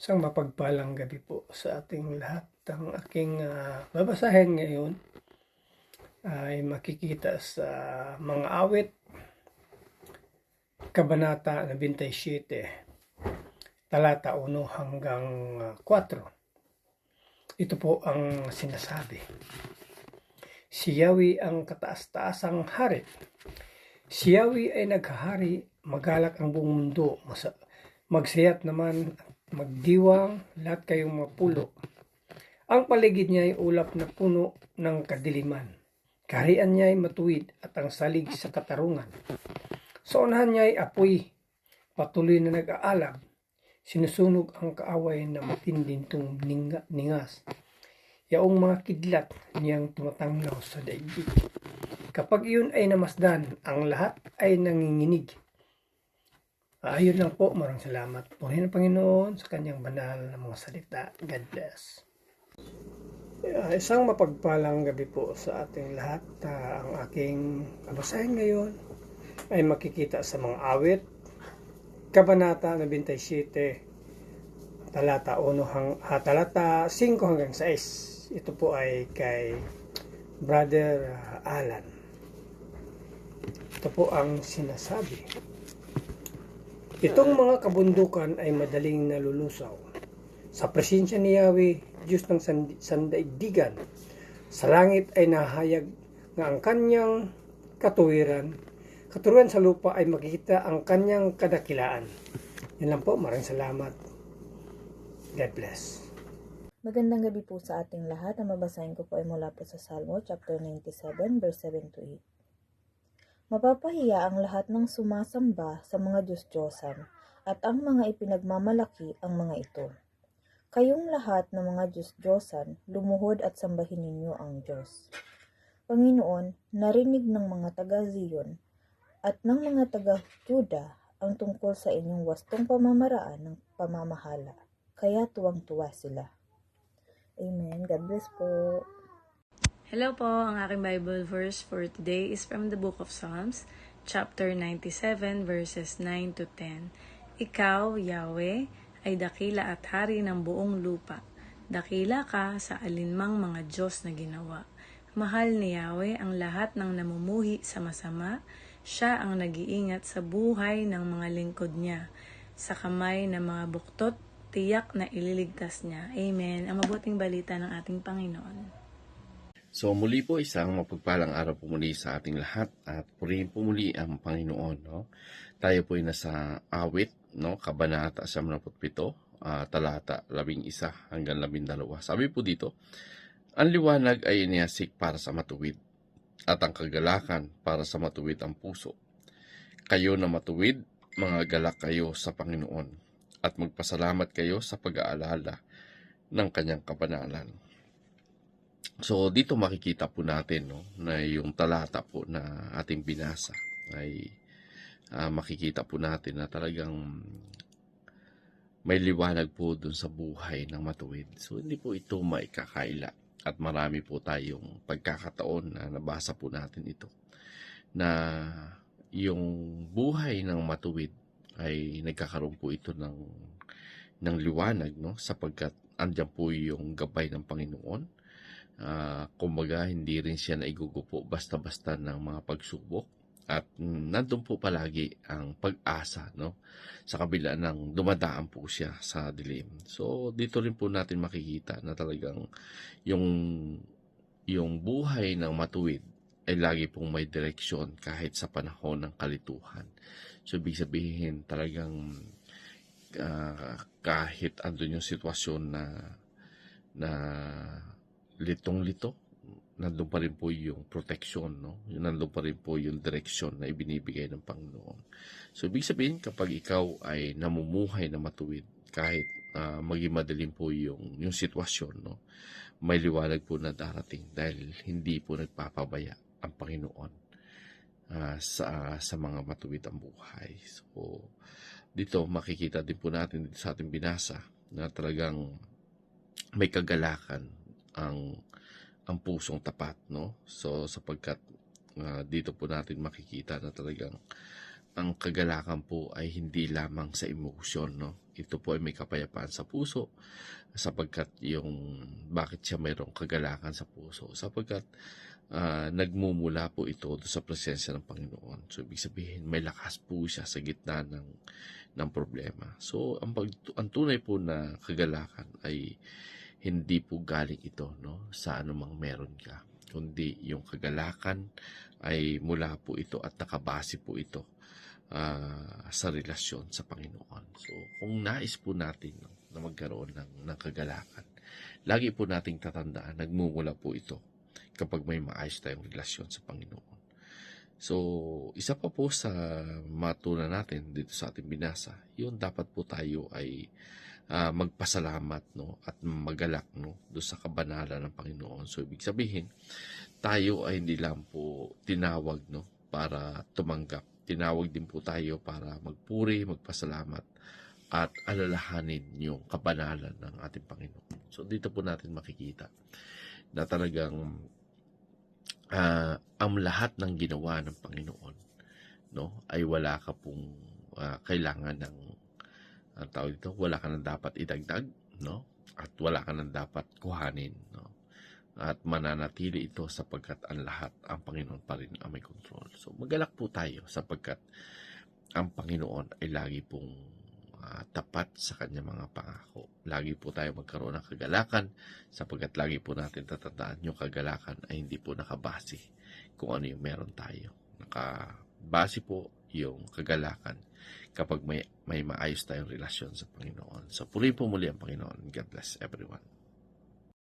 Isang mapagpalang gabi po sa ating lahat. Ang aking babasahin ngayon ay makikita sa mga awit, Kabanata 27, talata 1 hanggang 4. Ito po ang sinasabi. Si Yahweh ang kataas-taasang hari. Si Yahweh ay naghahari, magalak ang buong mundo. Magsayat naman, magdiwang, lahat kayong mapulo. Ang paligid niya ay ulap na puno ng kadiliman. Kaharian niya ay matuwid at ang salig sa katarungan. Sa unahan niya ay apoy, patuloy na nag-aalab. Sinusunog ang kaaway na matinding ningas. Yaong mga kidlat niyang tumatanglaw sa daigdig. Kapag iyon ay namasdan, ang lahat ay nanginginig. Ayun lang po, maraming salamat. Purihin ang Panginoon sa kanyang banal na mga salita. God bless. Isang mapagpalang gabi po sa ating lahat. Ang aking babasahin ngayon ay makikita sa mga awit, Kabanata 27, talata 5 hanggang 6. Ito po ay kay Brother Alan. Ito po ang sinasabi. Itong mga kabundukan ay madaling nalulusaw. Sa presensya ni Yahweh, Diyos ng sandaigdigan, sa langit ay nahayag nga ang kanyang katuwiran sa lupa ay makikita ang kanyang kadakilaan. Yan lang po, maraming salamat. God bless. Magandang gabi po sa ating lahat. Ang mabasahin ko po ay mula po sa Salmo chapter 97 verse 7 to 8. Mapapahiya ang lahat ng sumasamba sa mga Diyos-Diyosan at ang mga ipinagmamalaki ang mga ito. Kayong lahat ng mga Diyos-Diyosan, lumuhod at sambahin ninyo ang Diyos. Panginoon, narinig ng mga taga-Zion at ng mga taga-Juda ang tungkol sa inyong wastong pamamaraan ng pamamahala, kaya tuwang-tuwa sila. Amen. God bless po. Hello po, ang aking Bible verse for today is from the book of Psalms, chapter 97, verses 9 to 10. Ikaw, Yahweh, ay dakila at hari ng buong lupa. Dakila ka sa alinmang mga Diyos na ginawa. Mahal ni Yahweh ang lahat ng namumuhi sa masama. Siya ang nag-iingat sa buhay ng mga lingkod niya. Sa kamay ng mga buktot, tiyak na ililigtas niya. Amen. Ang mabuting balita ng ating Panginoon. So muli po isang mapagpalang araw po muli sa ating lahat at purihin po muli ang Panginoon. No? Tayo po ay nasa awit, no? Kabanata 97, talata 11 hanggang 12. Sabi po dito, ang liwanag ay inihasik para sa matuwid at ang kagalakan para sa matuwid ang puso. Kayo na matuwid, mga galak kayo sa Panginoon at magpasalamat kayo sa pag-aalala ng kanyang kabanalan. So dito makikita po natin, no, na yung talata po na ating binasa ay makikita po natin na talagang may liwanag po dun sa buhay ng matuwid. So hindi po ito maikakaila at marami po tayong pagkakataon na nabasa po natin ito na yung buhay ng matuwid ay nagkakaroon po ito ng liwanag, no, sapagkat andyan po yung gabay ng Panginoon. Kumbaga hindi rin siya naigugupo basta-basta ng mga pagsubok at nandun po palagi ang pag-asa, no, sa kabila ng dumadaan po siya sa dilim. So dito rin po natin makikita na talagang yung buhay ng matuwid ay lagi pong may direksyon kahit sa panahon ng kalituhan. So ibig sabihin talagang kahit andun yung sitwasyon na litong-lito, nandun pa rin po yung protection, no? Nandun pa rin po yung direksyon na ibinibigay ng Panginoon. So, ibig sabihin, kapag ikaw ay namumuhay na matuwid, kahit maging madaling po yung sitwasyon, no? May liwanag po na darating dahil hindi po nagpapabaya ang Panginoon sa mga matuwid ang buhay. So, dito makikita din po natin dito sa ating binasa na talagang may kagalakan ang pusong tapat, no? So sapagkat dito po natin makikita na talagang ang kagalakan po ay hindi lamang sa emotion, no? Ito po ay may kapayapaan sa puso, sapagkat yung bakit siya mayroong kagalakan sa puso, sapagkat nagmumula po ito sa presensya ng Panginoon. So, ibig sabihin, may lakas po siya sa gitna ng problema. So, ang tunay po na kagalakan ay hindi po galing ito, no, sa anumang meron ka, kundi yung kagalakan ay mula po ito at nakabase po ito sa relasyon sa Panginoon. So, kung nais po natin, no, na magkaroon ng kagalakan, lagi po nating tatandaan, nagmumula po ito kapag may maayos tayong relasyon sa Panginoon. So, isa pa po sa matunan natin dito sa ating binasa, yun dapat po tayo ay magpasalamat, no, at magalak, no, doon sa kabanalan ng Panginoon. So, ibig sabihin, tayo ay hindi lang po tinawag, no, para tumanggap. Tinawag din po tayo para magpuri, magpasalamat, at alalahanin yung kabanalan ng ating Panginoon. So, dito po natin makikita na talagang ang lahat ng ginawa ng Panginoon, no, ay wala ka pong kailangan ng tawag dito, wala ka nang dapat idagdag, no, at wala ka nang dapat kuhanin, no, at mananatili ito sapagkat ang lahat, ang Panginoon pa rin ang may control. So, magalak po tayo sapagkat ang Panginoon ay lagi pong tapat sa kanyang mga pangako. Lagi po tayo magkaroon ng kagalakan sapagkat lagi po natin tatandaan yung kagalakan ay hindi po nakabase kung ano yung meron tayo. Nakabase po yung kagalakan kapag may maayos tayong relasyon sa Panginoon. So, purihin po muli ang Panginoon. God bless everyone.